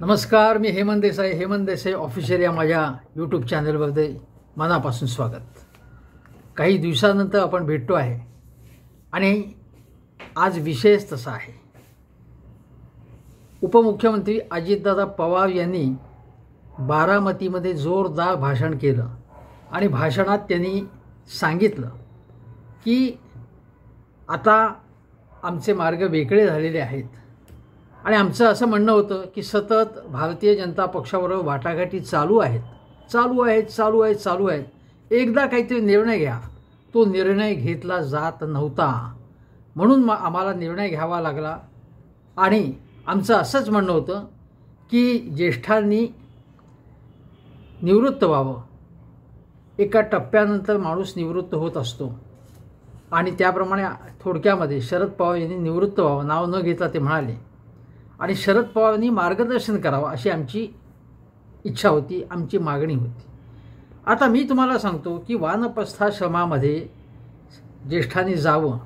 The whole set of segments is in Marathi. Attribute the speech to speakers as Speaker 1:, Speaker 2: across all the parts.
Speaker 1: नमस्कार, मी हेमंत देसाई ऑफिशियल या माझ्या यूट्यूब चॅनलमध्ये मनापासून स्वागत। काही दिवसानंतर आपण भेटतो आहे आणि आज विषयच तसा आहे। उपमुख्यमंत्री अजितदादा पवार यांनी बारामतीमध्ये जोरदार भाषण केलं आणि भाषणात त्यांनी सांगितलं की आता आमचे मार्ग वेगळे झालेले आहेत आणि आमचं असं म्हणणं होतं की सतत भारतीय जनता पक्षाबरोबर वाटाघाटी चालू आहेत। एकदा काहीतरी निर्णय घ्या, तो निर्णय घेतला जात नव्हता, म्हणून आम्हाला निर्णय घ्यावा लागला। आणि आमचं असंच म्हणणं होतं की ज्येष्ठांनी निवृत्त व्हावं। एका टप्प्यानंतर माणूस निवृत्त होत असतो आणि त्याप्रमाणे थोडक्यामध्ये शरद पवार यांनी निवृत्त व्हावं, नाव न घेता ते म्हणाले, आणि शरद पवारांनी मार्गदर्शन करावं अशी आमची इच्छा होती, आमची मागणी होती। आता मी तुम्हाला सांगतो की वानप्रस्थाश्रमामध्ये ज्येष्ठांनी जावं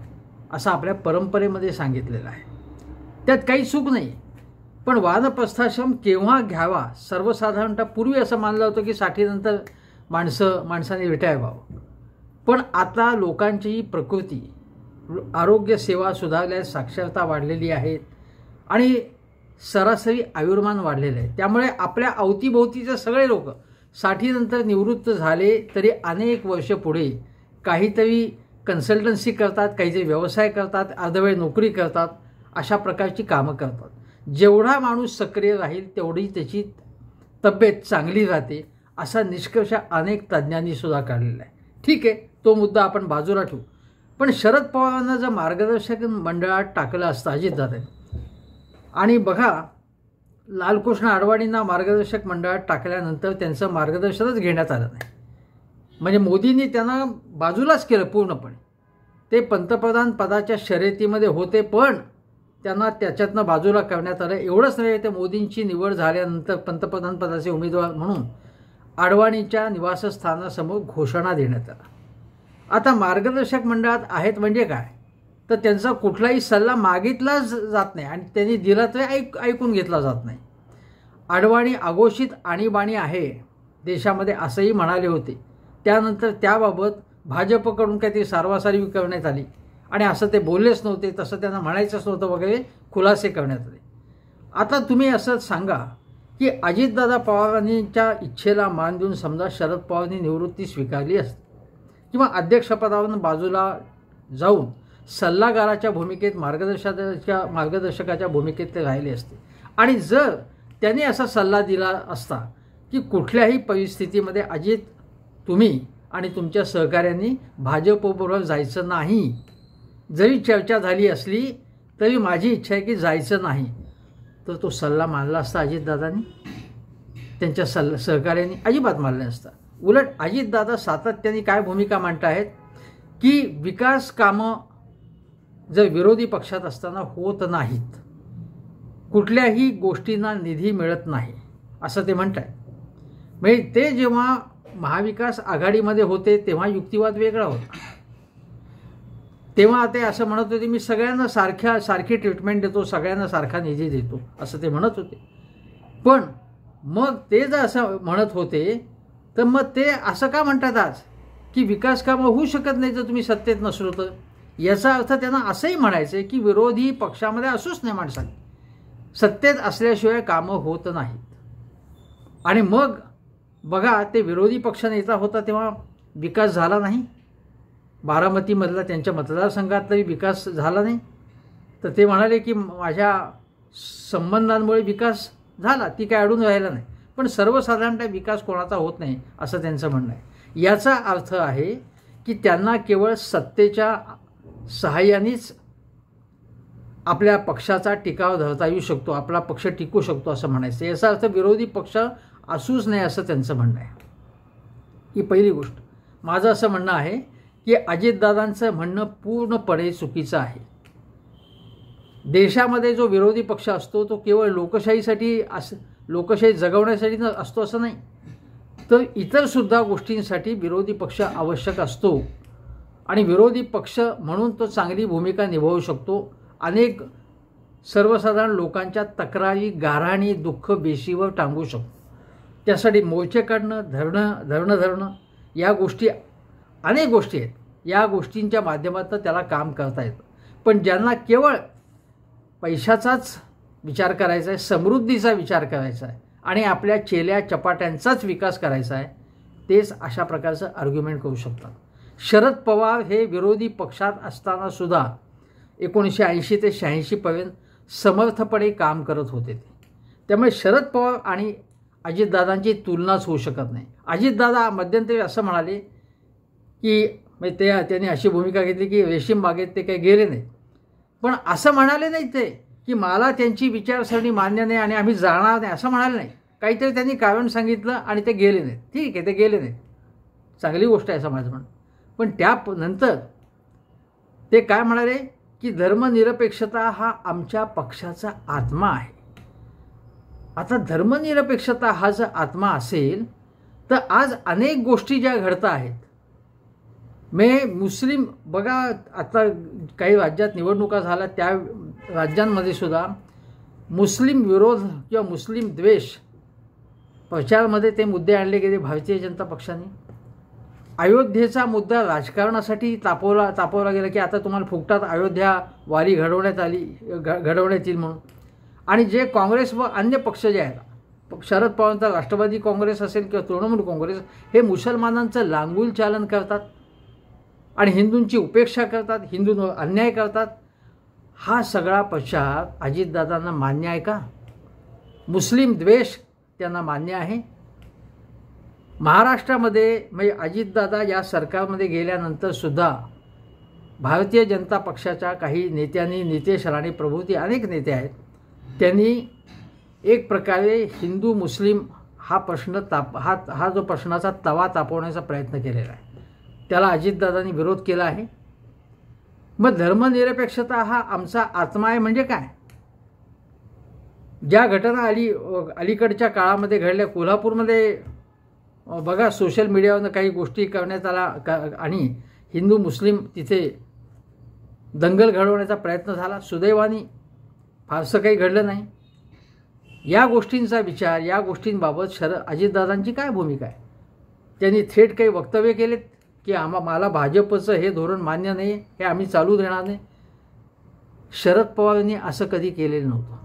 Speaker 1: असं आपल्या परंपरेमध्ये सांगितलेलं आहे, त्यात काही चूक नाही। पण वानप्रस्थाश्रम केव्हा घ्यावा? सर्वसाधारणतः पूर्वी असं मानलं होतं की 60नंतर माणसाने रिटायर व्हावं, पण आता लोकांची प्रकृती, आरोग्य सेवा सुधारल्या, साक्षरता वाढलेली आहे आणि सरासरी आयुर्मान वाढलेलं आहे। त्यामुळे आपल्या अवतीभोवतीचे सगळे लोक 60नंतर निवृत्त झाले तरी अनेक वर्ष पुढे काहीतरी कन्सल्टन्सी करतात, काहीतरी व्यवसाय करतात, अर्धवेळ नोकरी करतात, अशा प्रकारची कामं करतात। जेवढा माणूस सक्रिय राहील तेवढी त्याची तब्येत चांगली राहते, असा निष्कर्ष अनेक तज्ज्ञांनी सुद्धा काढलेला आहे। ठीक आहे, तो मुद्दा आपण बाजूला ठेवू। पण शरद पवारांना जर मार्गदर्शक मंडळात टाकलं असतं अजितदादांनी, आणि बघा लालकृष्ण अडवाणींना मार्गदर्शक मंडळात टाकल्यानंतर त्यांचं मार्गदर्शनच घेण्यात आलं नाही, म्हणजे मोदींनी त्यांना बाजूलाच केलं पूर्णपणे। ते पंतप्रधान पदाच्या शर्यतीमध्ये होते पण त्यांना त्याच्यातनं बाजूला करण्यात आलं। एवढंच नाही, ते मोदींची निवड झाल्यानंतर पंतप्रधान पदाचे उमेदवार म्हणून अडवाणींच्या निवासस्थानासमोर घोषणा देण्यात आला। आता मार्गदर्शक मंडळात आहेत म्हणजे काय, तर त्यांचा कुठलाही सल्ला मागितला जात नाही आणि त्यांनी दिला तरी ऐकून घेतला जात नाही। अडवाणी अघोषित आणीबाणी आहे देशामध्ये असंही म्हणाले होते, त्यानंतर त्याबाबत भाजपकडून काहीतरी सारवासारवी करण्यात आली आणि असं ते बोललेच नव्हते, तसं त्यांना म्हणायचंच नव्हतं वगैरे खुलासे करण्यात आले। आता तुम्ही असं सांगा की अजितदादा पवारांच्या इच्छेला मान देऊन समजा शरद पवारांनी निवृत्ती स्वीकारली असती किंवा अध्यक्षपदावरून बाजूला जाऊन सल्लागाराच्या भूमिकेत, मार्गदर्शकाच्या भूमिकेत ते राहिले असते, आणि जर त्यांनी असा सल्ला दिला असता की कुठल्याही परिस्थितीमध्ये अजित, तुम्ही आणि तुमच्या सहकाऱ्यांनी भाजपबरोबर जायचं नाही, जरी चर्चा झाली असली तरी माझी इच्छा आहे की जायचं नाही, तर तो सल्ला मानला असता अजितदादांनी? त्यांच्या सहकाऱ्यांनी अजिबात मानला नसता। उलट अजितदादा सातत्याने काय भूमिका मांडत आहेत की विकास कामं जर विरोधी पक्षात असताना होत नाहीत, कुठल्याही गोष्टींना निधी मिळत नाही असं ते म्हणत आहेत। म्हणजे ते जेव्हा महाविकास आघाडीमध्ये होते तेव्हा युक्तिवाद वेगळा होता, तेव्हा ते असं म्हणत होते मी सगळ्यांना सारखी ट्रीटमेंट देतो, सगळ्यांना सारखा निधी देतो असं ते म्हणत होते। पण मग ते जर असं म्हणत होते तर मग ते असं का म्हणतात आज की विकास कामं होऊ शकत नाही जर तुम्ही सत्तेत नसलो तर? याचा अर्थ त्यांना असंही म्हणायचं आहे की विरोधी पक्षामध्ये असूच नाही माणसाने, सत्तेत असल्याशिवाय कामं होत नाहीत। आणि मग बघा, ते विरोधी पक्ष नेता होता तेव्हा विकास झाला नाही, बारामतीमधला त्यांच्या मतदारसंघातलाही विकास झाला नाही, तर ते म्हणाले की माझ्या संबंधांमुळे विकास झाला, ती काय अडून राहिला नाही, पण सर्वसाधारणतः विकास कोणाचा होत नाही असं त्यांचं म्हणणं आहे। याचा अर्थ आहे की त्यांना केवळ सत्तेच्या सहाय्यानेच आपल्या पक्षाचा टिकाव धरता येऊ शकतो, आपला पक्ष टिकू शकतो असं म्हणायचं। याचा अर्थ विरोधी पक्ष असूच नाही असं त्यांचं म्हणणं आहे। ही पहिली गोष्ट। माझं असं म्हणणं आहे की अजितदादांचं म्हणणं पूर्णपणे चुकीचं आहे। देशामध्ये जो विरोधी पक्ष असतो तो केवळ लोकशाही जगवण्यासाठी असतो असं नाही, तर इतरसुद्धा गोष्टींसाठी विरोधी पक्ष आवश्यक असतो आणि विरोधी पक्ष म्हणून तो चांगली भूमिका निभावू शकतो। अनेक सर्वसाधारण लोकांच्या तक्रारी, गाऱ्हाणी, दुःख बेशीवर टांगू शकतो. त्यासाठी मोर्चे काढणं, धरणं या गोष्टी, अनेक गोष्टी आहेत. या गोष्टींच्या माध्यमातून त्याला काम करता येतं. पण ज्यांना केवळ पैशाचाच विचार करायचा आहे, समृद्धीचा विचार करायचा आहे आणि आपल्या चेल्या चपाट्यांचाच विकास करायचा आहे, तेच अशा प्रकारचं आर्ग्युमेंट करू शकतात. शरद पवार हे विरोधी पक्षात असताना सुद्धा 1980 ते 86 पर्यंत समर्थपणे काम करत होते. त्यामुळे शरद पवार आणि अजितदादांची तुलनाच होऊ शकत नाही. अजितदादा मध्यंतरी असं म्हणाले की त्यांनी अशी भूमिका घेतली की रेशीम बागेत ते काही गेले नाहीत. पण असं म्हणाले नाही ते की मला त्यांची विचारसरणी मान्य नाही आणि आम्ही जाणार नाही, असं म्हणाले नाही. काहीतरी त्यांनी कारण सांगितलं आणि ते गेले नाहीत. ठीक आहे, ते गेले नाहीत, चांगली गोष्ट आहे समाज म्हणून. पण त्यानंतर ते काय म्हणाले की धर्मनिरपेक्षता हा आमच्या पक्षाचा आत्मा आहे. आता धर्मनिरपेक्षता हा जर आत्मा असेल तर आज अनेक गोष्टी ज्या घडत आहेत, मुस्लिम बघा, आता काही राज्यात निवडणुका झाल्या, त्या राज्यांमध्ये सुद्धा मुस्लिम विरोध किंवा मुस्लिम द्वेष प्रचारामध्ये ते मुद्दे आणले गेले भारतीय जनता पक्षाने. अयोध्येचा मुद्दा राजकारणासाठी तापवला गेला की आता तुम्हाला फुकटात अयोध्या वारी घडवण्यात येईल म्हणून. आणि जे काँग्रेस व अन्य पक्ष जे आहेत, शरद पवारांचा राष्ट्रवादी काँग्रेस असेल किंवा तृणमूल काँग्रेस, हे मुसलमानांचं लांगुल चालन करतात आणि हिंदूंची उपेक्षा करतात, हिंदूंवर अन्याय करतात. हा सगळा प्रचार अजितदादांना मान्य आहे का? मुस्लिम द्वेष त्यांना मान्य आहे? महाराष्ट्रामध्ये म्हणजे अजितदादा या सरकारमध्ये गेल्यानंतर सुद्धा भारतीय जनता पक्षाच्या काही नेत्यांनी, नितेश राणे प्रभृती अनेक नेते आहेत, त्यांनी एक प्रकारे हिंदू मुस्लिम हा प्रश्न हा जो प्रश्नाचा तवा तापवण्याचा प्रयत्न केलेला आहे. त्याला अजितदादांनी विरोध केला आहे. मग धर्मनिरपेक्षता हा आमचा आत्मा आहे म्हणजे काय? ज्या घटना अलीकडच्या काळामध्ये घडल्या, कोल्हापूरमध्ये बघा, सोशल मीडियावरनं काही गोष्टी करण्यात आला आणि हिंदू मुस्लिम तिथे दंगल घडवण्याचा प्रयत्न झाला. सुदैवाने फारसं काही घडलं नाही. या गोष्टींचा विचार, या गोष्टींबाबत अजितदादांची काय भूमिका आहे? त्यांनी थेट काही वक्तव्य केलेत की मला भाजपचं हे धोरण मान्य नाही, हे आम्ही चालू देणार नाही? शरद पवारांनी असं कधी केलेलं नव्हतं.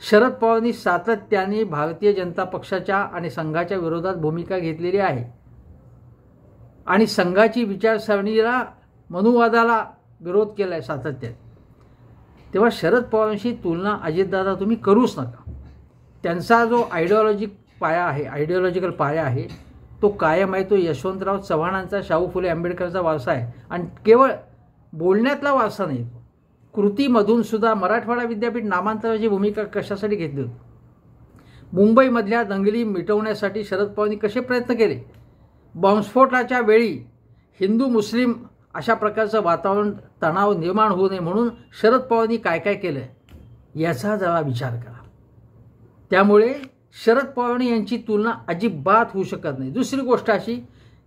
Speaker 1: शरद पवारांनी सातत्याने भारतीय जनता पक्षाच्या आणि संघाच्या विरोधात भूमिका घेतलेली आहे आणि संघाची विचारसरणीला, मनुवादाला विरोध केला आहे सातत्याने. तेव्हा शरद पवारांशी तुलना अजितदादा तुम्ही करूच नका. त्यांचा जो आयडिओलॉजिकल पाया आहे तो कायम आहे. तो यशवंतराव चव्हाणांचा, शाहू फुले आंबेडकरचा वारसा आहे आणि केवळ बोलण्यातला वारसा नाही, कृतीमधून सुद्धा. मराठवाडा विद्यापीठ नामांतराची भूमिका कशासाठी घेतली होती? मुंबईमधल्या दंगली मिटवण्यासाठी शरद पवारांनी कसे प्रयत्न केले? बॉम्बस्फोटाच्या वेळी हिंदू मुस्लिम अशा प्रकारचं वातावरण, तणाव निर्माण होऊ नये म्हणून शरद पवारांनी काय काय केलं याचा जरा विचार करा. त्यामुळे शरद पवार यांची तुलना अजिबात होऊ शकत नाही. दुसरी गोष्ट अशी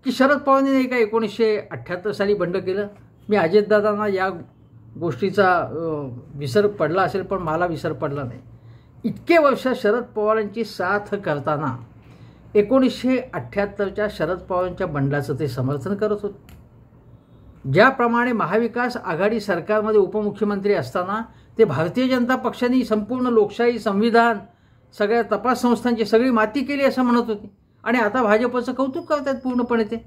Speaker 1: की शरद पवारांनी नाही का 1978 साली बंड केलं. मी अजितदादांना या गोष्टीचा विसर पडला असेल, पण मला विसर पडला नाही. इतके वर्ष शरद पवारांची साथ करताना 1978च्या शरद पवारांच्या बंडाचं ते समर्थन करत होते. ज्याप्रमाणे महाविकास आघाडी सरकारमध्ये उपमुख्यमंत्री असताना ते भारतीय जनता पक्षाने संपूर्ण लोकशाही, संविधान, सगळ्या तपास संस्थांची सगळी माती केली असं म्हणत होते आणि आता भाजपचं कौतुक करतात पूर्णपणे ते.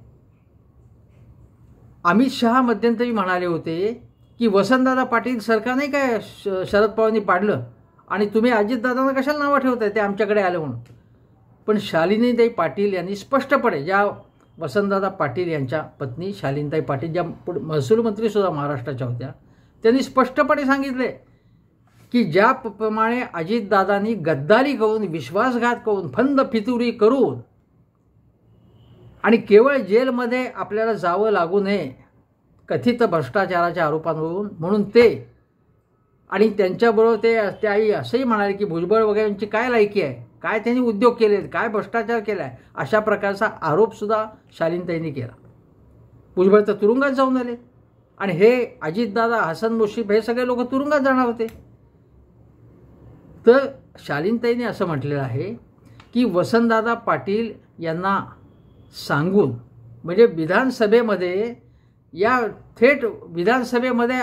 Speaker 1: अमित शहा मध्यंतरी म्हणाले होते की वसंतदादा पाटील सरकार नाही काय शरद पवारांनी पाडलं आणि तुम्ही अजितदादांना कशाला नावं ठेवताय, ते आमच्याकडे आलं म्हणून. पण शालिनीताई पाटील यांनी स्पष्टपणे, ज्या वसंतदादा पाटील यांच्या पत्नी शालिनीताई पाटील, ज्या महसूल मंत्री सुद्धा महाराष्ट्राच्या होत्या, त्यांनी स्पष्टपणे सांगितले की ज्याप्रमाणे अजितदादांनी गद्दारी करून, विश्वासघात करून, फंद फितुरी करून आणि केवळ जेलमध्ये आपल्याला जावं लागू नये कथित भ्रष्टाचाराच्या आरोपांवरून, म्हणून ते आणि त्यांच्याबरोबर त्याही असंही म्हणाले की भुजबळ वगैरेंची काय लायकी आहे, काय त्यांनी उद्योग केले, काय भ्रष्टाचार केला आहे, अशा प्रकारचा आरोपसुद्धा शालिनीताईंनी केला. भुजबळ तर तुरुंगात जाऊन आले आणि हे अजितदादा, हसन मुश्रीफ हे सगळे लोक तुरुंगात जाणार होते. तर शालीनताईने असं म्हटलेलं आहे की वसंतदादा पाटील यांना सांगून, म्हणजे विधानसभेमध्ये या थेट विधानसभेमध्ये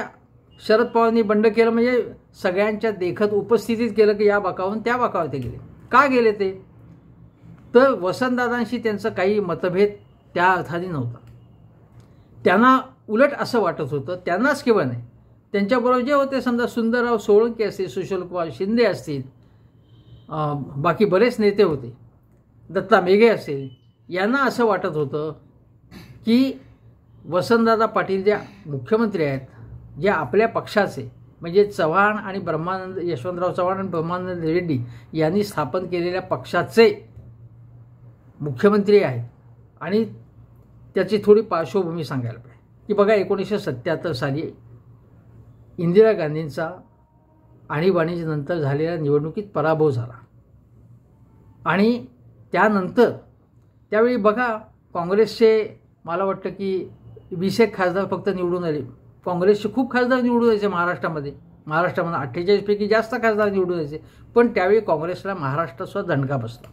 Speaker 1: शरद पवारांनी बंड केलं, म्हणजे सगळ्यांच्या देखत उपस्थितीत केलं की या बाकावून त्या बाकावर ते गेले. का गेले ते? तर वसंतदादांशी त्यांचं काही मतभेद त्या अर्थाने नव्हता. त्यांना उलट असं वाटत होतं, त्यांनाच केवळ नाही, त्यांच्याबरोबर जे होते समजा सुंदरराव सोळंके असतील, सुशीलकुमार शिंदे असतील, बाकी बरेच नेते होते, दत्ता मेघे असेल, यांना असं वाटत होतं की वसंतदादा पाटील जे मुख्यमंत्री आहेत, जे आपल्या पक्षाचे म्हणजे चव्हाण आणि ब्रह्मानंद, यशवंतराव चव्हाण आणि ब्रह्मानंद रेड्डी यांनी स्थापन केलेल्या पक्षाचे मुख्यमंत्री आहेत. आणि त्याची थोडी पार्श्वभूमी सांगायला पाहिजे की बघा 1977 साली इंदिरा गांधींचा आणीबाणीनंतर झालेल्या निवडणुकीत पराभव झाला आणि त्यानंतर त्यावेळी बघा काँग्रेसचे मला वाटतं की 20 खासदार फक्त निवडून आले. काँग्रेसचे खूप खासदार निवडून यायचे महाराष्ट्रामध्ये 48 पैकी जास्त खासदार निवडून यायचे, पण त्यावेळी काँग्रेसला महाराष्ट्रात सुद्धा दणका बसला.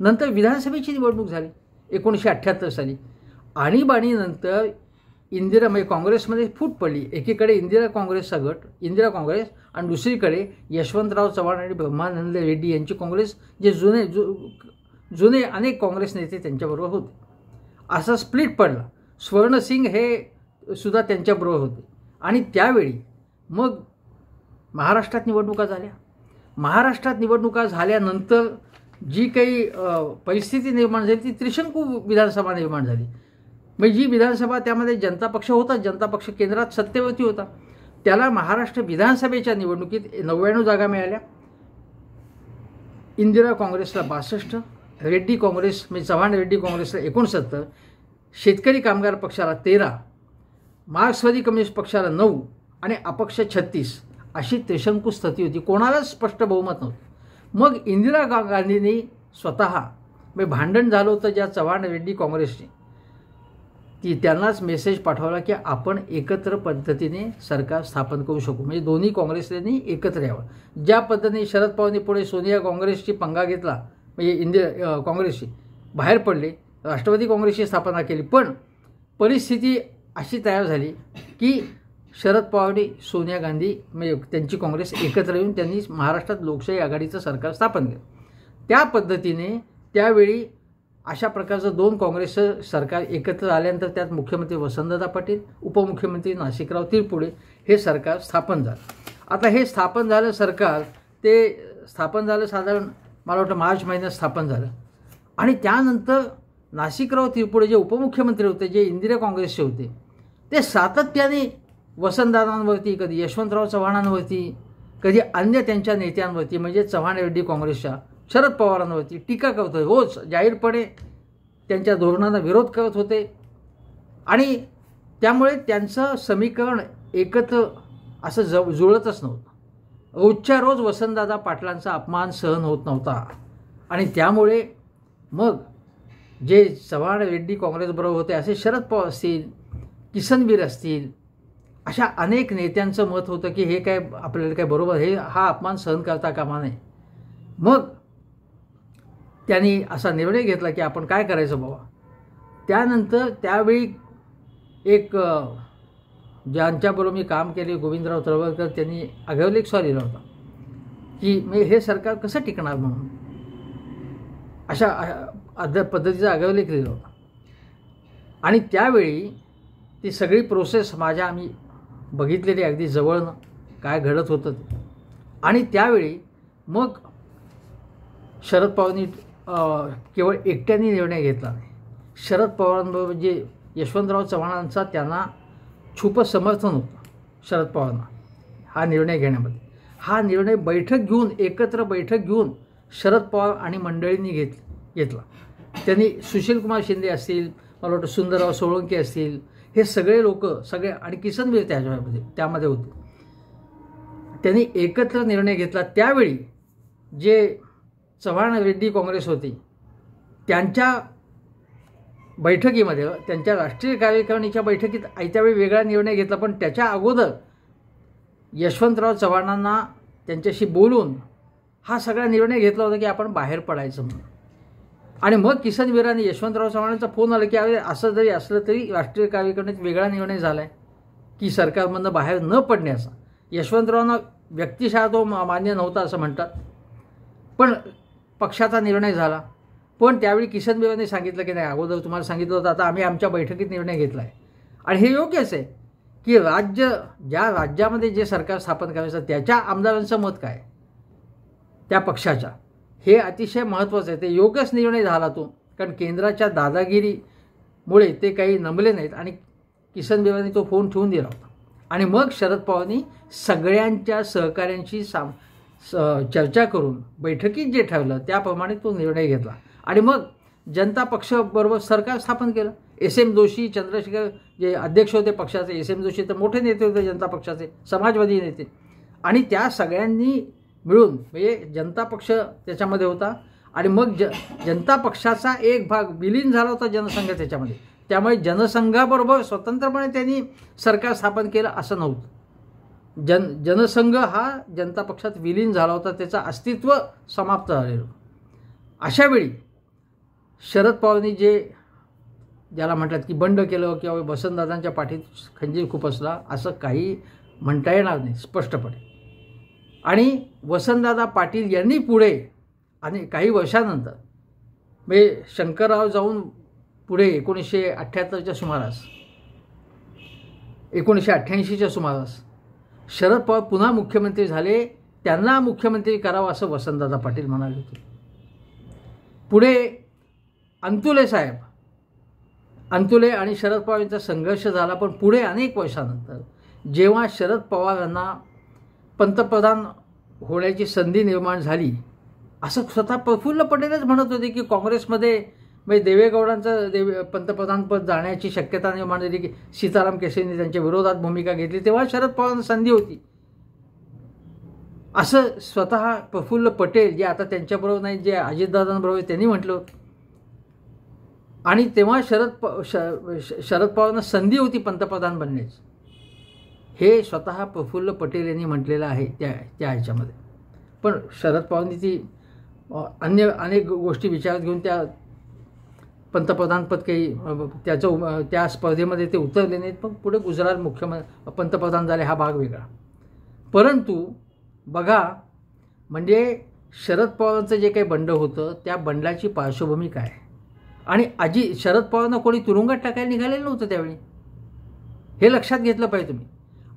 Speaker 1: नंतर विधानसभेची निवडणूक झाली 1978 साली. आणीबाणीनंतर इंदिरा म्हणजे काँग्रेसमध्ये फूट पडली. एकीकडे इंदिरा काँग्रेसचा गट, इंदिरा काँग्रेस, आणि दुसरीकडे यशवंतराव चव्हाण आणि ब्रह्मानंद रेड्डी यांची काँग्रेस, जे जुने अनेक काँग्रेस नेते त्यांच्याबरोबर होते. असा स्प्लिट पडला. स्वर्णसिंग हे सुद्धा त्यांच्याबरोबर होते. आणि त्यावेळी मग महाराष्ट्रात निवडणुका झाल्या. महाराष्ट्रात निवडणुका झाल्यानंतर जी काही परिस्थिती निर्माण झाली ती त्रिशंकू विधानसभा निर्माण झाली. म्हणजे जी विधानसभा त्यामध्ये जनता पक्ष होता, जनता पक्ष केंद्रात सत्तेवरती होता, त्याला महाराष्ट्र विधानसभेच्या निवडणुकीत 99 जागा मिळाल्या. इंदिरा काँग्रेसला 62, रेड्डी काँग्रेस म्हणजे चव्हाण रेड्डी काँग्रेसला 69, शेतकरी कामगार पक्षाला 13, मार्क्सवादी कम्युनिस्ट पक्षाला 9 आणि अपक्ष 36 अशी त्रिशंकू स्थिती होती. कोणालाच स्पष्ट बहुमत नव्हतं. मग इंदिरा गांधींनी स्वतः म्हणजे भांडण झालं होतं ज्या चव्हाण रेड्डी काँग्रेसचे, की त्यांनाच मेसेज पाठवला की आपण एकत्र पद्धतीने सरकार स्थापन करू शकू, म्हणजे दोन्ही काँग्रेसने एकत्र यावं. ज्या पद्धतीने शरद पवारांनी पुढे सोनिया काँग्रेसची पंगा घेतला, म्हणजे इंदिरा काँग्रेसची बाहेर पडले, राष्ट्रवादी काँग्रेसची स्थापना केली, पण परिस्थिती अशी तयार झाली की शरद पवारांनी सोनिया गांधी म्हणजे त्यांची काँग्रेस एकत्र येऊन त्यांनी महाराष्ट्रात लोकशाही आघाडीचं सरकार स्थापन केलं. त्या पद्धतीने त्यावेळी अशा प्रकारचं 2 काँग्रेसचं सरकार एकत्र आल्यानंतर त्यात मुख्यमंत्री वसंतदादा पाटील, उपमुख्यमंत्री नाशिकराव तिरपुडे हे सरकार स्थापन झालं. आता हे स्थापन झालं सरकार, ते स्थापन झालं साधारण मला वाटतं मार्च महिन्यात स्थापन झालं. आणि त्यानंतर नाशिकराव तिरपुडे जे उपमुख्यमंत्री होते, जे इंदिरा काँग्रेसचे होते, ते सातत्याने वसंतदादांवरती, कधी यशवंतराव चव्हाणांवरती, कधी अन्य त्यांच्या नेत्यांवरती म्हणजे चव्हाण रेड्डी काँग्रेसच्या शरद पवारांवरती टीका करत होते. रोज जाहीरपणे त्यांच्या धोरणांना विरोध करत होते. आणि त्यामुळे त्यांचं समीकरण एकत्र असं जुळतच नव्हतं. रोजच्या रोज वसंतदादा पाटलांचा अपमान सहन होत नव्हता. आणि त्यामुळे मग जे चव्हाण रेड्डी काँग्रेसबरोबर होते असे शरद पवार असतील, किसनवीर असतील, अशा अनेक नेत्यांचं मत होतं की हे काय आपल्याला काय बरोबर, हा अपमान सहन करता कामा नये. मग त्यांनी असा निर्णय घेतला की आपण काय करायचं बाबा. त्यानंतर त्यावेळी एक ज्यांच्याबरोबर मी काम केले गोविंदराव तळवलकर, त्यांनी आगवलेख स्वा लिहिला होता की मी हे सरकार कसं टिकणार म्हणून, अशा पद्धतीचा आगवलेख लिहिला होता. आणि त्यावेळी ती सगळी प्रोसेस आम्ही बघितलेली अगदी जवळनं काय घडत होतं ते. आणि त्यावेळी मग शरद पवारांनी केवळ एकट्याने निर्णय घेतला नाही. शरद पवारांबरोबर जे यशवंतराव चव्हाणांचा त्यांना छुप समर्थन होतं शरद पवारांना हा निर्णय घेण्यामध्ये. हा निर्णय एकत्र बैठक घेऊन शरद पवार आणि मंडळींनी घेतला. त्यांनी सुशीलकुमार शिंदे असतील, मला वाटतं सुंदरराव सोळंके असतील, हे सगळे लोक आणि किसनवीर त्यामध्ये होते. त्यांनी एकत्र निर्णय घेतला. त्यावेळी जे चव्हाण रेड्डी काँग्रेस होती त्यांच्या बैठकीमध्ये, त्यांच्या राष्ट्रीय कार्यकारिणीच्या बैठकीत त्यावेळी वेगळा निर्णय घेतला. पण त्याच्या अगोदर यशवंतराव चव्हाणांना त्यांच्याशी बोलून हा सगळा निर्णय घेतला होता की आपण बाहेर पडायचं म्हणून. आणि मग किसन वीरांनी यशवंतराव चव्हाणांचा फोन आला की असं जरी असलं तरी राष्ट्रीय कार्यकारिणीत वेगळा निर्णय झाला आहे की सरकारमधनं बाहेर न पडण्याचा. यशवंतरावांना व्यक्तिशः तो मान्य नव्हता असं म्हणतात, पण पक्षाचा निर्णय झाला. पण त्यावेळी किसन वीरांनी सांगितलं की नाही, अगोदर तुम्हाला सांगितलं होतं, आता आम्ही आमच्या बैठकीत निर्णय घेतला आहे. आणि हे योग्यच आहे की ज्या राज्यामध्ये जे सरकार स्थापन करायचं त्याच्या आमदारांचं मत काय, त्या पक्षाच्या, हे अतिशय महत्त्वाचं आहे. ते योग्यच निर्णय झाला तो, कारण केंद्राच्या दादागिरीमुळे ते काही नमले नाहीत आणि किसन वीरांनी तो फोन ठेवून दिला होता. आणि मग शरद पवारांनी सगळ्यांच्या सहकाऱ्यांशी चर्चा करून बैठकीत जे ठरलं त्याप्रमाणे तो निर्णय घेतला. आणि मग जनता पक्षाबरोबर सरकार स्थापन केलं. SM जोशी, चंद्रशेखर जे अध्यक्ष होते पक्षाचे, SM जोशी तर मोठे नेते होते जनता पक्षाचे, समाजवादी नेते. आणि त्या सगळ्यांनी मिळून म्हणजे जनता पक्ष त्याच्यामध्ये होता. आणि मग जनता पक्षाचा एक भाग विलीन झाला होता जनसंघ त्याच्यामध्ये. त्यामुळे जनसंघाबरोबर स्वतंत्रपणे त्यांनी सरकार स्थापन केलं असं नव्हतं. जनसंघ हा जनता पक्षात विलीन झाला होता, त्याचं अस्तित्व समाप्त झालेलं. अशावेळी शरद पवारांनी ज्याला म्हणतात की बंड केलं किंवा वसंतदादांच्या पाठीत खंजीर खुपसला असं काही म्हणता येणार नाही स्पष्टपणे. आणि वसंतदादा पाटील यांनी पुढे आणि काही वर्षानंतर म्हणजे शंकरराव जाऊन पुढे 1978च्या सुमारास, 1988च्या सुमारास शरद पवार पुन्हा मुख्यमंत्री झाले. त्यांना मुख्यमंत्री करावं असं वसंतदादा पाटील म्हणाले होते. पुढे अंतुले आणि शरद पवार यांचा संघर्ष झाला. पण पुढे अनेक वर्षानंतर जेव्हा शरद पवारांना पंतप्रधान होण्याची संधी निर्माण झाली, असं स्वतः प्रफुल्ल पटेलच म्हणत होते की काँग्रेसमध्ये म्हणजे देवेगौडांचं पंतप्रधानपद जाण्याची शक्यता निर्माण झाली की सीताराम केसरींनी त्यांच्या विरोधात भूमिका घेतली, तेव्हा शरद पवारांना संधी होती असं स्वतः प्रफुल्ल पटेल जे आता त्यांच्याबरोबर नाही, जे अजितदादांबरोबर त्यांनी म्हटलं होतं. आणि तेव्हा शरद पवारांना संधी होती पंतप्रधान बनण्याची, हे स्वतः प्रफुल्ल पटेल यांनी म्हटलेलं आहे त्या ह्याच्यामध्ये. पण शरद पवारांनी ती अन्य अनेक गोष्टी विचारात घेऊन त्या पंतप्रधानपद काही त्या स्पर्धेमध्ये ते उतरले नाहीत. पण पुढे गुजरात पंतप्रधान झाले, हा भाग वेगळा. परंतु बघा, म्हणजे शरद पवारांचं जे काही बंड होतं त्या बंडाची पार्श्वभूमी काय, आणि शरद पवारांना कोणी तुरुंगात टाकायला निघालेलं नव्हतं त्यावेळी, हे लक्षात घेतलं पाहिजे तुम्ही.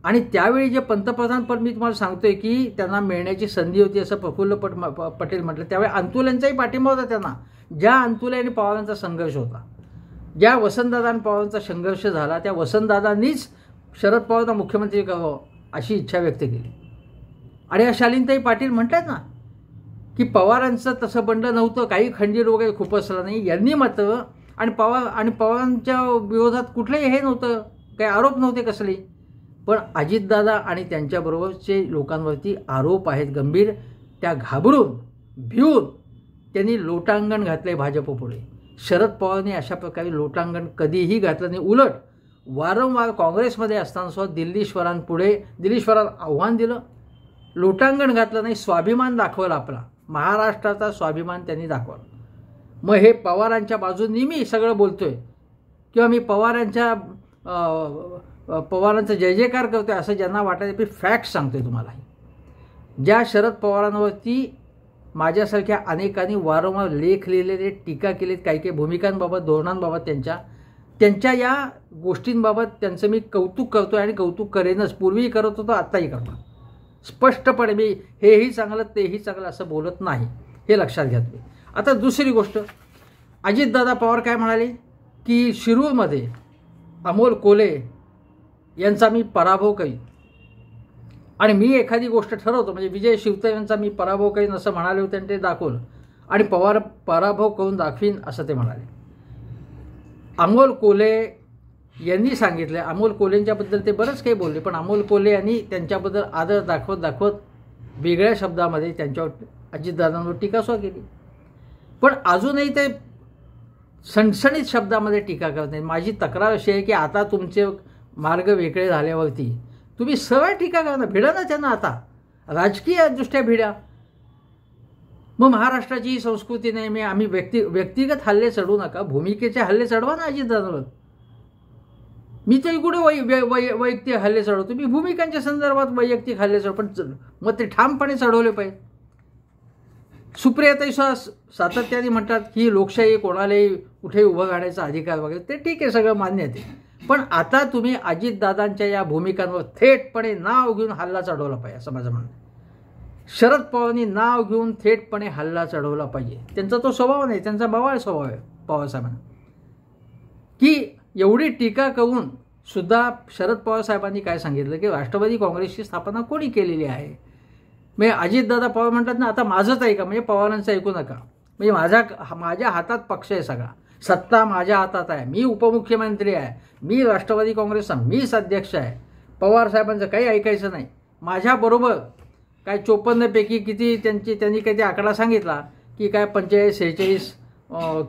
Speaker 1: आणि त्यावेळी जे पंतप्रधानपद मी तुम्हाला सांगतोय की त्यांना मिळण्याची संधी होती असं प्रफुल्ल पटेल म्हटलं, त्यावेळी अंतुलेंचाही पाठिंबा होता त्यांना. ज्या अंतुले आणि पवारांचा संघर्ष होता, ज्या वसंतदादा आणि पवारांचा संघर्ष झाला, त्या वसंतदादांनीच शरद पवारांना मुख्यमंत्री करावं अशी इच्छा व्यक्त केली. आणि शालीनताई पाटील म्हणतात ना की पवारांचं तसं बंड नव्हतं, काही खंजीर वगैरे खुपसला नाही, यांनी मात्र आणि पवारांच्या विरोधात कुठलंही हे नव्हतं, काही आरोप नव्हते कसले. पण अजितदादा आणि त्यांच्याबरोबरचे लोकांवरती आरोप आहेत गंभीर. त्या घाबरून भिवून त्यांनी लोटांगण घातले भाजपपुढे. शरद पवारांनी अशा प्रकारे लोटांगण कधीही घातलं नाही. उलट वारंवार काँग्रेसमध्ये असताना दिल्लीश्वरांना आव्हान दिलं, लोटांगण घातलं नाही, स्वाभिमान दाखवला, आपला महाराष्ट्राचा स्वाभिमान त्यांनी दाखवला. मग हे पवारांच्या बाजूनी मी सगळं बोलतोय किंवा मी पवारांचा जय जयकार करतोय असं ज्यांना वाटायचं ते फॅक्ट सांगतोय तुम्हाला. ज्या शरद पवारांवरती माझ्यासारख्या अनेकांनी वारंवार लेख लिहिलेले, टीका केलीत, काही भूमिकांबाबत, धोरणांबाबत, त्यांच्या या गोष्टींबाबत त्यांचं मी कौतुक करतोय आणि कौतुक करेनच. पूर्वीही करत होतो, आत्ताही करतो. स्पष्टपणे मी हेही चांगलं तेही चांगलं असं बोलत नाही, हे लक्षात घ्या तुम्ही. आता दुसरी गोष्ट, अजितदादा पवार काय म्हणाले की शिरूरमध्ये अमोल कोल्हे यांचा मी पराभव करीन आणि मी एखादी गोष्ट ठरवतो म्हणजे विजय शिवतारे यांचा मी पराभव करीन असं म्हणाले होते आणि ते दाखवलं. आणि पवार पराभव करून दाखवीन असं ते म्हणाले. अमोल कोल्हे यांनी सांगितलं, अमोल कोल्हेंच्याबद्दल ते बरंच काही बोलले, पण अमोल कोल्हे यांनी त्यांच्याबद्दल आदर दाखवत वेगळ्या शब्दामध्ये त्यांच्यावर अजितदादांवर टीकासुद्धा केली. पण अजूनही ते सणसणीत शब्दामध्ये टीका करत नाही. माझी तक्रार अशी आहे की आता तुमचे मार्ग वेगळे मग महाराष्ट्राची ही संस्कृती नाही. मी आम्ही व्यक्तिगत हल्ले चढवू नका, भूमिकेचे हल्ले चढवा ना अजितदादांवर. मी तर कुठे वैयक्तिक हल्ले चढवतो, मी भूमिकांच्या संदर्भात वैयक्तिक हल्ले चढवतो, पण मग ते ठामपणे चढवले पाहिजे. सुप्रियाताई सातत्याने म्हणतात की लोकशाही कोणालाही कुठेही उभं राहण्याचा अधिकार वगैरे, ते ठीक आहे, सगळं मान्य आहे ते. पण आता तुम्ही अजितदादांच्या या भूमिकांवर थेटपणे नाव घेऊन हल्ला चढवला पाहिजे असं माझं म्हणणं. शरद पवारांनी नाव घेऊन थेटपणे हल्ला चढवला पाहिजे. त्यांचा तो स्वभाव नाही, त्यांचा बवाळ स्वभाव आहे पवारसाहेबांना. की एवढी टीका करून सुद्धा शरद पवार साहेबांनी काय सांगितलं की राष्ट्रवादी काँग्रेसची स्थापना कोणी केलेली आहे. म्हणजे अजितदादा पवार म्हणतात ना, आता माझंच ऐका, म्हणजे पवारांचं ऐकू नका. म्हणजे माझ्या हातात पक्ष आहे, सगळा सत्ता माझ्या हातात आहे, मी उपमुख्यमंत्री आहे, मी राष्ट्रवादी काँग्रेसचा मीच अध्यक्ष आहे. पवार साहेबांचं काही ऐकायचं नाही. माझ्याबरोबर काय 54 पैकी किती त्यांनी काही आकडा सांगितला की काय 45, 46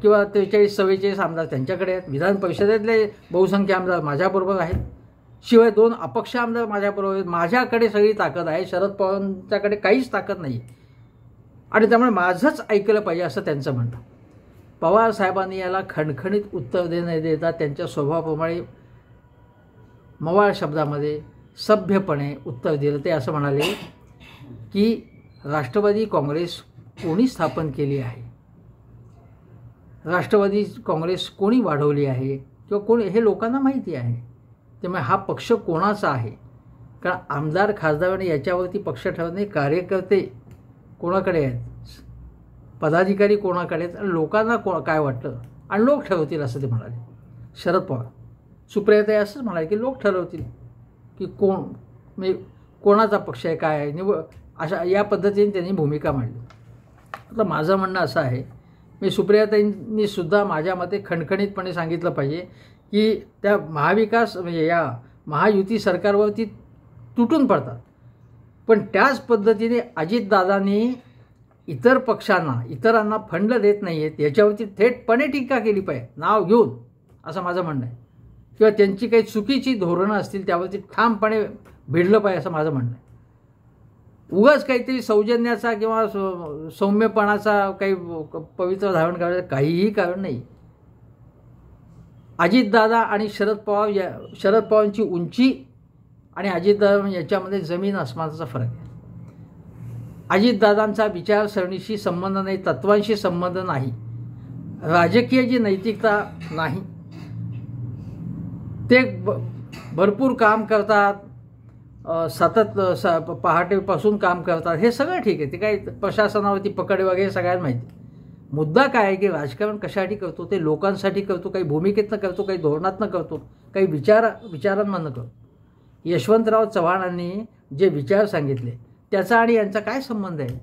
Speaker 1: किंवा 43, 44 आमदार त्यांच्याकडे आहेत. विधान परिषदेतले बहुसंख्य आमदार माझ्याबरोबर आहेत. शिवाय 2 अपक्ष आमदार माझ्याबरोबर आहेत. माझ्याकडे सगळी ताकद आहे, शरद पवारांच्याकडे काहीच ताकद नाही. आणि त्यामुळे माझंच ऐकलं पाहिजे असं त्यांचं म्हणणं. पवार साहेबांनी याला खणखणीत उत्तर न देता त्यांच्या स्वभावाप्रमाणे मवाळ शब्दामध्ये सभ्यपणे उत्तर दिलं. ते असं म्हणाले की राष्ट्रवादी काँग्रेस कोणी स्थापन केली आहे, राष्ट्रवादी काँग्रेस कोणी वाढवली आहे किंवा कोणी, हे लोकांना माहिती आहे. त्यामुळे हा पक्ष कोणाचा आहे, कारण आमदार खासदार याच्यावरती पक्ष ठरवणे, कार्यकर्ते कोणाकडे आहेत, पदाधिकारी कोणाकडे आहेत, आणि लोकांना काय वाटतं आणि लोक ठरवतील असं ते म्हणाले. शरद पवार, सुप्रियाताई असंच म्हणाले की लोक ठरवतील की म्हणजे कोणाचा पक्ष आहे, काय आहे, अशा या पद्धतीने त्यांनी भूमिका मांडली. आता माझं म्हणणं असं आहे, मी सुप्रियाताईंनी सुद्धा माझ्या मते खणखणीतपणे सांगितलं पाहिजे की त्या महाविकास म्हणजे या महायुती सरकारवरती तुटून पडतात, पण त्याच पद्धतीने अजितदादांनी इतर पक्षांना, इतरांना फंड देत नाही आहेत याच्यावरती थेटपणे टीका केली पाहिजे नाव घेऊन, असं माझं म्हणणं आहे. किंवा त्यांची काही चुकीची धोरणं असतील त्यावरती ठामपणे भिडलं पाहिजे असं माझं म्हणणं आहे. उगाच काहीतरी सौजन्याचा किंवा सौम्यपणाचा काही पवित्र धारण करायचं काहीही कारण नाही. अजितदादा आणि शरद पवारांची उंची आणि अजितदादा याच्यामध्ये जमीन आसमानाचा फरक आहे. अजितदादांचा विचारसरणीशी संबंध नाही, तत्वांशी संबंध नाही, राजकीय जी नैतिकता नाही. ते भरपूर काम करतात, सतत पहाटेपासून काम करतात, हे सगळं ठीक आहे. ते काही प्रशासनावरती पकड वगैरे सगळ्यांना माहिती. मुद्दा काय आहे की राजकारण कशासाठी करतो, ते लोकांसाठी करतो, काही भूमिकेतनं करतो, काही धोरणातनं करतो, काही विचारांमधनं करतो. यशवंतराव चव्हाणांनी जे विचार सांगितले त्याचा आणि यांचा काय संबंध आहे.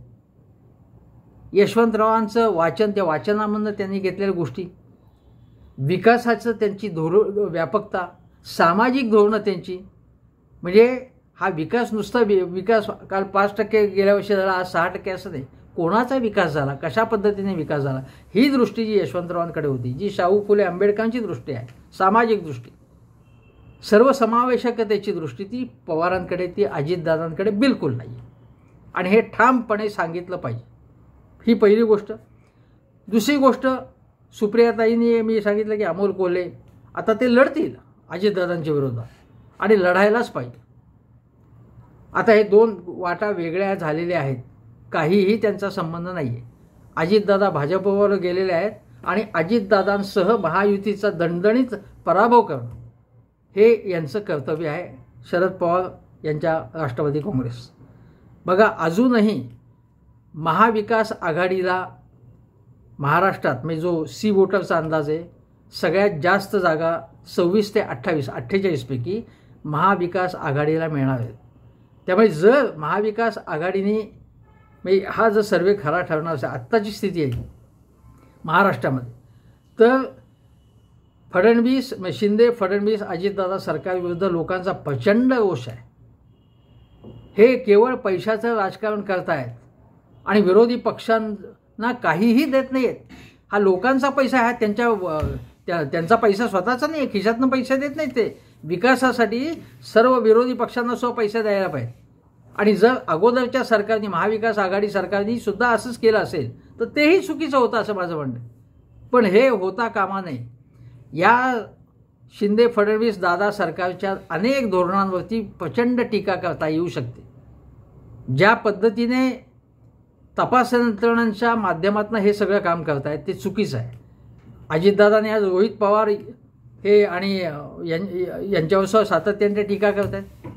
Speaker 1: यशवंतरावांचं वाचन, त्या वाचनामधनं त्यांनी घेतलेल्या गोष्टी, विकासाचं त्यांची व्यापकता, सामाजिक धोरणं त्यांची, म्हणजे हा विकास नुसता विकास काल 5% गेल्या वर्षी झाला, आज 6% असं नाही. कोणाचा विकास झाला, कशा पद्धतीने विकास झाला, ही दृष्टी जी यशवंतरावांकडे होती, जी शाहू फुले आंबेडकरांची दृष्टी आहे, सामाजिक दृष्टी, सर्वसमावेशकतेची दृष्टी, ती पवारांकडे, ती अजितदादांकडे बिलकुल नाही. आणि हे ठामपणे सांगितलं पाहिजे. ही पहिली गोष्ट. दुसरी गोष्ट, सुप्रियाताईंनी मी सांगितलं की अमोल कोल्हे आता ते लढतील अजितदादांच्या विरोधात आणि लढायलाच पाहिजे. आता हे 2 वाटा वेगळ्या झालेल्या आहेत, काहीही त्यांचा संबंध नाही आहे. अजितदादा भाजपवर गेलेले आहेत आणि अजितदादांसह महायुतीचा दणदणीत पराभव करणं हे यांचं कर्तव्य आहे, शरद पवार यांच्या राष्ट्रवादी काँग्रेस. बघा, अजूनही महाविकास आघाडीला महाराष्ट्रात म्हणजे जो सी वोटरचा अंदाज आहे, सगळ्यात जास्त जागा 26 ते 28, 48 पैकी महाविकास आघाडीला मिळणार आहेत. त्यामुळे जर महाविकास आघाडीने म्हणजे हा जर सर्वे खरा ठरणार असेल, आत्ताची स्थिती आहे महाराष्ट्रामध्ये, तर फडणवीस, शिंदे फडणवीस अजितदादा सरकारविरुद्ध लोकांचा प्रचंड रोष आहे. हे केवळ पैशाचं राजकारण करतायत आणि विरोधी पक्षांना काहीही देत नाही आहेत. हा लोकांचा पैसा आहे, त्यांचा पैसा स्वतःचा नाही, खिशातनं पैसे देत नाहीत. ते विकासासाठी सर्व विरोधी पक्षांना पैसे द्यायला पाहिजे. आणि जर अगोदरच्या सरकारने, महाविकास आघाडी सरकारने सुद्धा असंच केलं असेल तर तेही चुकीचं होतं असं माझं म्हणणं आहे. पण हे होता कामा नये. या शिंदे फडणवीस दादा सरकारच्या अनेक धोरणांवरती प्रचंड टीका करता येऊ शकते. ज्या पद्धतीने तपास यंत्रणांच्या माध्यमातून हे सगळं काम करतायत ते चुकीचं आहे. अजितदादाने आज रोहित पवार हे आणि यांच्यावर सातत्याने टीका करत आहेत.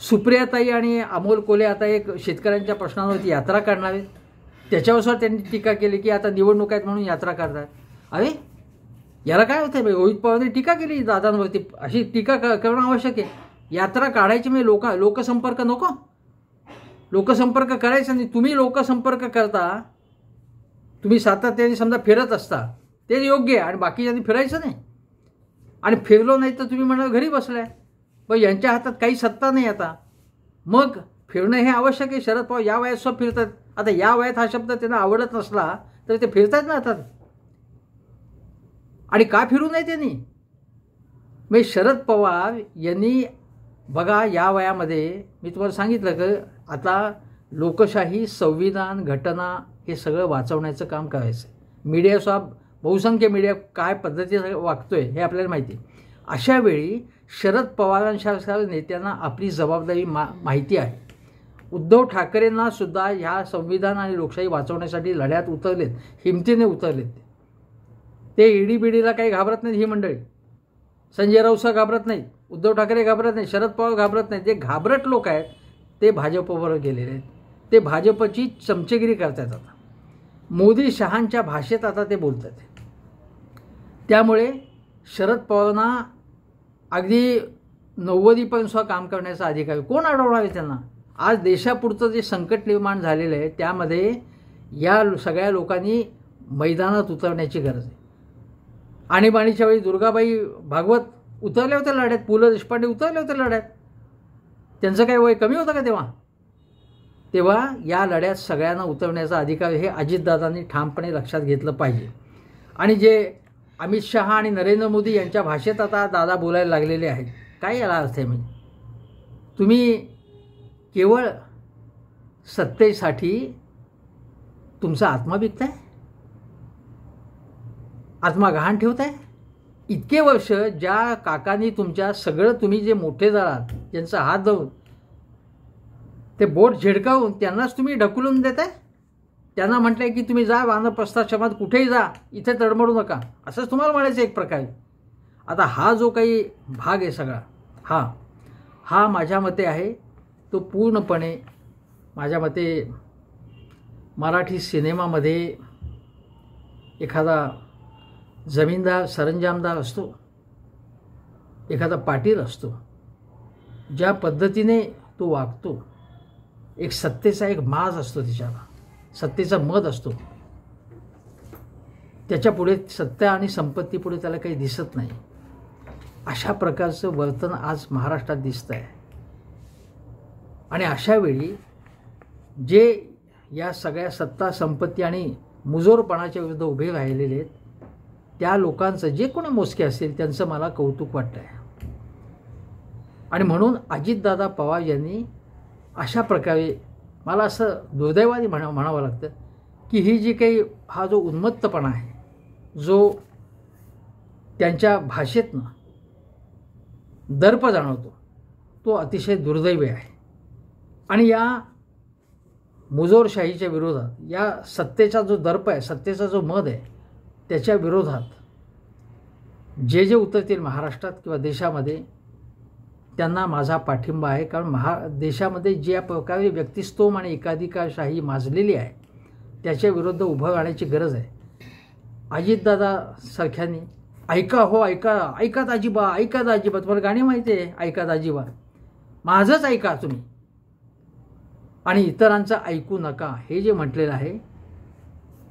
Speaker 1: सुप्रियाताई आणि अमोल कोल्हे आता एक शेतकऱ्यांच्या प्रश्नांवरती यात्रा काढणार आहेत. त्याच्यावर त्यांनी टीका केली की आता निवडणूक आहेत म्हणून यात्रा काढतात. अरे याला काय होतं आहे? रोहित पवारने टीका केली दादांवरती, अशी टीका करणं आवश्यक आहे. यात्रा काढायची म्हणजे लोकसंपर्क नको? लोकसंपर्क करायचा नाही. तुम्ही लोकसंपर्क करता, तुम्ही सातत्याने समजा फिरत असता, ते योग्य आहे आणि बाकीच्यांनी फिरायचं नाही. आणि फिरलो नाही तर तुम्ही म्हणाल घरी बसलाय. पण यांच्या हातात काही सत्ता नाही आता. मग फिरणं हे आवश्यक आहे. शरद पवार या वयात सुद्धा फिरतात. आता या वयात हा शब्द त्यांना आवडत नसला तर ते फिरतात ना आता. आणि का फिरू नये त्यांनी? म्हणजे शरद पवार यांनी बघा या वयामध्ये मी तुम्हाला सांगितलं की आता लोकशाही, संविधान, घटना हे सगळं वाचवण्याचं काम करायचं आहे. मीडियासुद्धा, बहुसंख्य मीडिया काय पद्धतीने वागतोय हे आपल्याला माहिती आहे. अशा वेळी शरद पवारांसारख्या नेत्यांना आपली जबाबदारी माहिती आहे. उद्धव ठाकरेंना सुद्धा ह्या संविधान आणि लोकशाही वाचवण्यासाठी लढ्यात उतरलेत, हिमतीने उतरलेत. ते ईडीबीडीला काही घाबरत नाहीत ही मंडळी. संजय राऊत घाबरत नाहीत, उद्धव ठाकरे घाबरत नाहीत, शरद पवार घाबरत नाहीत. जे घाबरट लोक आहेत ते भाजपवर गेलेले आहेत. ते भाजपची चमचेगिरी करतात. आता मोदी शहांच्या भाषेत आता ते बोलतात. त्यामुळे शरद पवारांना अगदी 90% सुद्धा काम करण्याचा अधिकार कोण अडवणार आहे त्यांना? आज देशापुरतं जे संकट निर्माण झालेलं आहे त्यामध्ये या सगळ्या लोकांनी मैदानात उतरण्याची गरज आहे. आणीबाणीच्या वेळी दुर्गाबाई भागवत उतरल्या होत्या लढ्यात, पु ल देशपांडे उतरले होते लढ्यात. त्यांचं काही वय कमी होतं का तेव्हा? तेव्हा या लढ्यात सगळ्यांना उतरण्याचा अधिकार हे अजितदादांनी ठामपणे लक्षात घेतलं पाहिजे. आणि जे अमित शहा आणि नरेंद्र मोदी यांच्या भाषेत आता दादा बोलायला लागलेले आहेत, काय याला अर्थ आहे? म्हणजे तुम्ही केवळ सत्तेसाठी तुमचा आत्मा विकताय, आत्मा गहाण ठेवताय. इतके वर्ष ज्या काकांनी तुमच्या सगळं, तुम्ही जे मोठे झालात, ज्यांचा हात धरून ते बोट झिडकावून त्यांनाच तुम्ही ढकलून देताय. त्यांना म्हटलंय की तुम्ही जा वानप्रस्थाश्रमात, कुठेही जा, इथे तडमडू नका, असंच तुम्हाला म्हणायचं एक प्रकारे. आता हा जो काही भाग आहे सगळा, हा माझ्या मते आहे तो पूर्णपणे माझ्या मते मराठी सिनेमामध्ये एखादा जमीनदार, सरंजामदार असतो, एखादा पाटील असतो, ज्या पद्धतीने तो वागतो, एक सत्तेचा एक माज असतो, त्याच्याला सत्तेचा मद असतो, त्याच्यापुढे सत्ता आणि संपत्तीपुढे त्याला काही दिसत नाही. अशा प्रकारचं वर्तन आज महाराष्ट्रात दिसतं आहे. आणि अशा वेळी जे या सगळ्या सत्ता, संपत्ती आणि मुजोरपणाच्या विरुद्ध उभे राहिलेले आहेत त्या लोकांचं, जे कोणी मोजके असतील, त्यांचं मला कौतुक वाटतं आहे. आणि म्हणून अजितदादा पवार यांनी अशा प्रकारे, मला असं दुर्दैवाने म्हणावं लागतं की ही जी काही हा जो उन्मत्तपणा आहे, जो त्यांच्या भाषेतनं दर्प जाणवतो, तो अतिशय दुर्दैवी आहे. आणि या मुजोरशाहीच्या विरोधात, या सत्तेचा जो दर्प आहे, सत्तेचा जो मद आहे, त्याच्या विरोधात जे उतरतील महाराष्ट्रात किंवा देशामध्ये, त्यांना माझा पाठिंबा आहे. कारण देशामध्ये ज्या प्रकारे व्यक्तिस्तोम आणि एकाधिकारशाही माजलेली आहे त्याच्या विरुद्ध उभं राहण्याची गरज आहे. अजितदादा सारख्यांनी ऐका हो ऐका, ऐका दाजीबा, ऐका दाजीबा, तुम्हाला गाणी माहिती आहे, ऐका दाजीबा, माझंच ऐका तुम्ही आणि इतरांचं ऐकू नका, हे जे म्हटलेलं आहे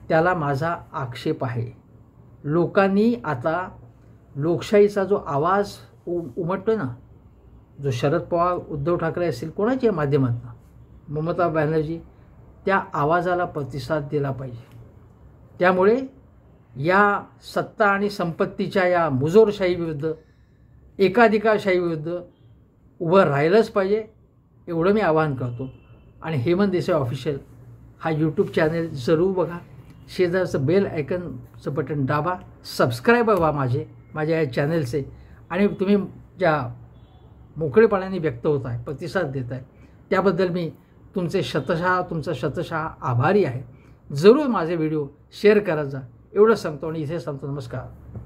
Speaker 1: त्याला माझा आक्षेप आहे. लोकांनी आता लोकशाहीचा जो आवाज उमटतो ना, जो शरद पवार, उद्धव ठाकरे असतील, कोणाच्या माध्यमातून, ममता बॅनर्जी, त्या आवाजाला प्रतिसाद दिला पाहिजे. त्यामुळे या सत्ता आणि संपत्तीच्या या मुजोरशाही विरुद्ध, एकाधिकारशाही विरुद्ध उभं राहिलंच पाहिजे. एवढं मी आवाहन करतो. आणि हेमंत देसाई ऑफिशियल हा यूट्यूब चॅनल जरूर बघा. शेजारचं बेल आयकनचं बटन दाबा. सबस्क्राईबर व्हा माझ्या या चॅनलचे. आणि तुम्ही ज्या मोकळेपणाने व्यक्त होत आहे, प्रतिसाद देत आहे, त्याबद्दल मी तुमचा शतशः आभारी आहे. जरूर माझे व्हिडिओ शेअर करत जा. एवढं सांगतो आणि इथे सांगतो. नमस्कार.